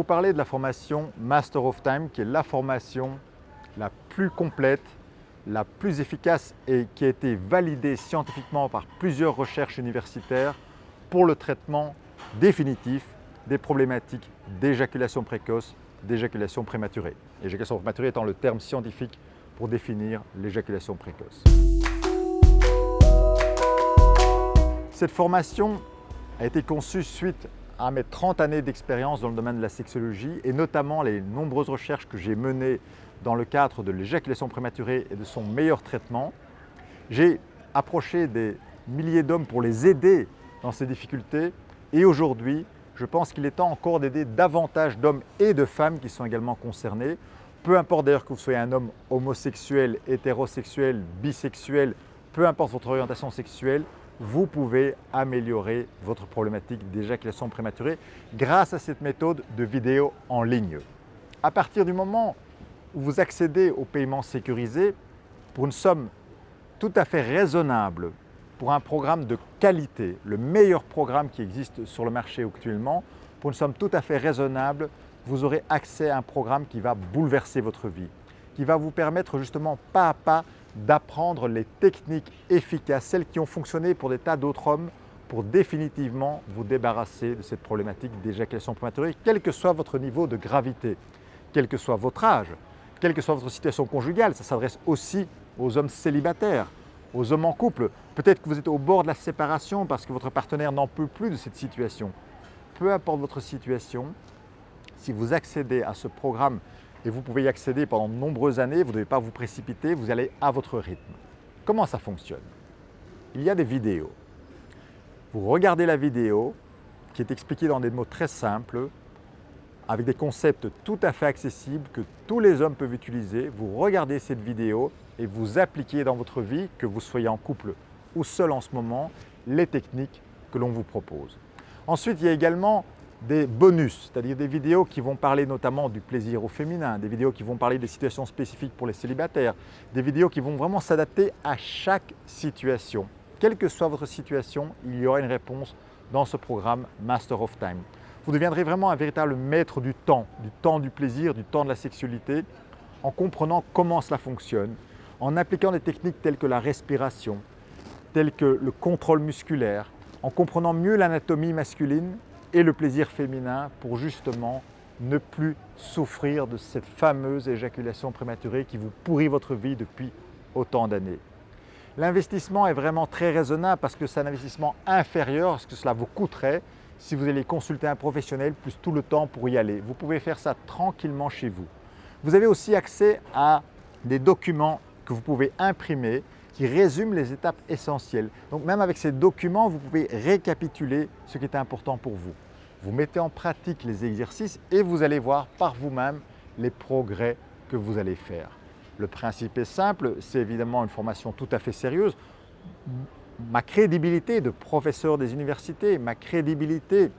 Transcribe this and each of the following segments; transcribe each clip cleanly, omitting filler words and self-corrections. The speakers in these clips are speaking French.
parler de la formation Master of Time, qui est la formation la plus complète, la plus efficace et qui a été validée scientifiquement par plusieurs recherches universitaires pour le traitement définitif des problématiques d'éjaculation précoce, d'éjaculation prématurée. L'éjaculation prématurée étant le terme scientifique pour définir l'éjaculation précoce. Cette formation a été conçue suite à mes 30 années d'expérience dans le domaine de la sexologie et notamment les nombreuses recherches que j'ai menées dans le cadre de l'éjaculation prématurée et de son meilleur traitement. J'ai approché des milliers d'hommes pour les aider dans ces difficultés et aujourd'hui, je pense qu'il est temps encore d'aider davantage d'hommes et de femmes qui sont également concernés. Peu importe d'ailleurs que vous soyez un homme homosexuel, hétérosexuel, bisexuel, peu importe votre orientation sexuelle, vous pouvez améliorer votre problématique d'éjaculation prématurée grâce à cette méthode de vidéo en ligne. À partir du moment où vous accédez au paiement sécurisé pour une somme tout à fait raisonnable, pour un programme de qualité, le meilleur programme qui existe sur le marché actuellement, pour une somme tout à fait raisonnable, vous aurez accès à un programme qui va bouleverser votre vie, qui va vous permettre justement pas à pas d'apprendre les techniques efficaces, celles qui ont fonctionné pour des tas d'autres hommes, pour définitivement vous débarrasser de cette problématique d'éjaculation prématurée, quel que soit votre niveau de gravité, quel que soit votre âge, quelle que soit votre situation conjugale. Ça s'adresse aussi aux hommes célibataires, aux hommes en couple. Peut-être que vous êtes au bord de la séparation parce que votre partenaire n'en peut plus de cette situation. Peu importe votre situation, si vous accédez à ce programme, et vous pouvez y accéder pendant de nombreuses années, vous ne devez pas vous précipiter, vous allez à votre rythme. Comment ça fonctionne? Il y a des vidéos. Vous regardez la vidéo qui est expliquée dans des mots très simples, avec des concepts tout à fait accessibles que tous les hommes peuvent utiliser. Vous regardez cette vidéo et vous appliquez dans votre vie, que vous soyez en couple ou seul en ce moment, les techniques que l'on vous propose. Ensuite, il y a également des bonus, c'est-à-dire des vidéos qui vont parler notamment du plaisir au féminin, des vidéos qui vont parler des situations spécifiques pour les célibataires, des vidéos qui vont vraiment s'adapter à chaque situation. Quelle que soit votre situation, il y aura une réponse dans ce programme Master of Time. Vous deviendrez vraiment un véritable maître du temps du plaisir, du temps de la sexualité, en comprenant comment cela fonctionne, en appliquant des techniques telles que la respiration, telles que le contrôle musculaire, en comprenant mieux l'anatomie masculine et le plaisir féminin pour justement ne plus souffrir de cette fameuse éjaculation prématurée qui vous pourrit votre vie depuis autant d'années. L'investissement est vraiment très raisonnable parce que c'est un investissement inférieur à ce que cela vous coûterait si vous allez consulter un professionnel plus tout le temps pour y aller. Vous pouvez faire ça tranquillement chez vous. Vous avez aussi accès à des documents que vous pouvez imprimer qui résument les étapes essentielles. Donc même avec ces documents, vous pouvez récapituler ce qui est important pour vous. Vous mettez en pratique les exercices et vous allez voir par vous-même les progrès que vous allez faire. Le principe est simple, c'est évidemment une formation tout à fait sérieuse. Ma crédibilité de professeur des universités, ma crédibilité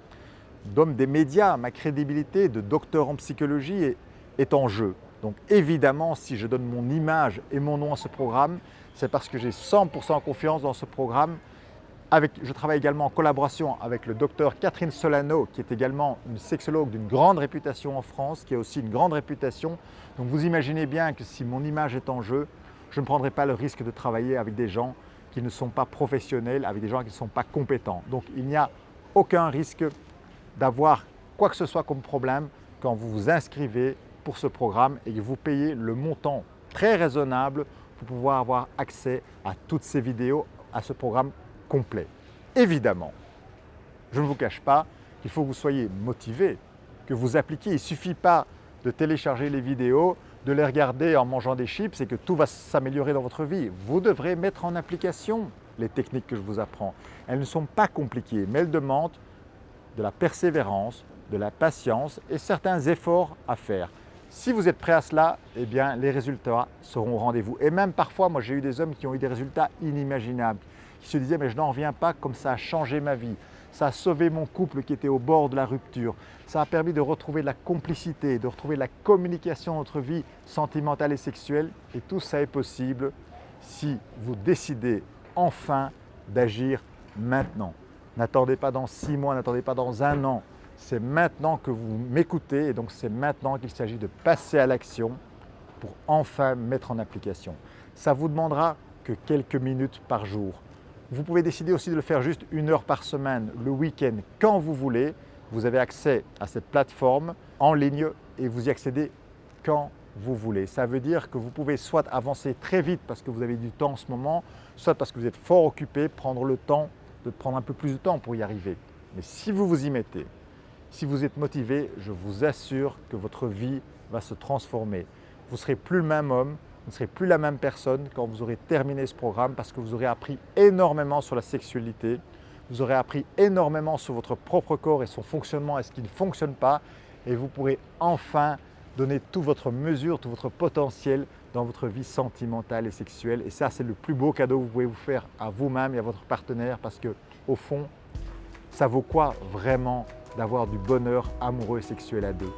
d'homme des médias, ma crédibilité de docteur en psychologie est en jeu. Donc évidemment, si je donne mon image et mon nom à ce programme, c'est parce que j'ai 100% confiance dans ce programme. Je travaille également en collaboration avec le docteur Catherine Solano, qui est également une sexologue d'une grande réputation en France, qui a aussi une grande réputation. Donc vous imaginez bien que si mon image est en jeu, je ne prendrai pas le risque de travailler avec des gens qui ne sont pas professionnels, avec des gens qui ne sont pas compétents. Donc il n'y a aucun risque d'avoir quoi que ce soit comme problème quand vous vous inscrivez pour ce programme et que vous payez le montant très raisonnable pour pouvoir avoir accès à toutes ces vidéos, à ce programme complet. Évidemment, je ne vous cache pas qu'il faut que vous soyez motivé, que vous appliquiez. Il ne suffit pas de télécharger les vidéos, de les regarder en mangeant des chips et que tout va s'améliorer dans votre vie. Vous devrez mettre en application les techniques que je vous apprends. Elles ne sont pas compliquées, mais elles demandent de la persévérance, de la patience et certains efforts à faire. Si vous êtes prêt à cela, eh bien, les résultats seront au rendez-vous. Et même parfois, moi j'ai eu des hommes qui ont eu des résultats inimaginables, qui se disaient « mais je n'en reviens pas, comme ça a changé ma vie, ça a sauvé mon couple qui était au bord de la rupture, ça a permis de retrouver de la complicité, de retrouver de la communication dans notre vie sentimentale et sexuelle. Et tout ça est possible si vous décidez enfin d'agir maintenant. N'attendez pas dans 6 mois, n'attendez pas dans 1 an. c'est maintenant que vous m'écoutez et donc c'est maintenant qu'il s'agit de passer à l'action pour enfin mettre en application. Ça vous demandera que quelques minutes par jour. Vous pouvez décider aussi de le faire juste 1 heure par semaine, le week-end, quand vous voulez. Vous avez accès à cette plateforme en ligne et vous y accédez quand vous voulez. Ça veut dire que vous pouvez soit avancer très vite parce que vous avez du temps en ce moment, soit parce que vous êtes fort occupé, prendre le temps de prendre un peu plus de temps pour y arriver. Mais si vous vous y mettez, si vous êtes motivé, je vous assure que votre vie va se transformer. Vous ne serez plus le même homme, vous ne serez plus la même personne quand vous aurez terminé ce programme parce que vous aurez appris énormément sur la sexualité, vous aurez appris énormément sur votre propre corps et son fonctionnement et ce qui ne fonctionne pas et vous pourrez enfin donner toute votre mesure, tout votre potentiel dans votre vie sentimentale et sexuelle. Et ça, c'est le plus beau cadeau que vous pouvez vous faire à vous-même et à votre partenaire parce que, au fond, ça vaut quoi vraiment d'avoir du bonheur amoureux et sexuel à deux?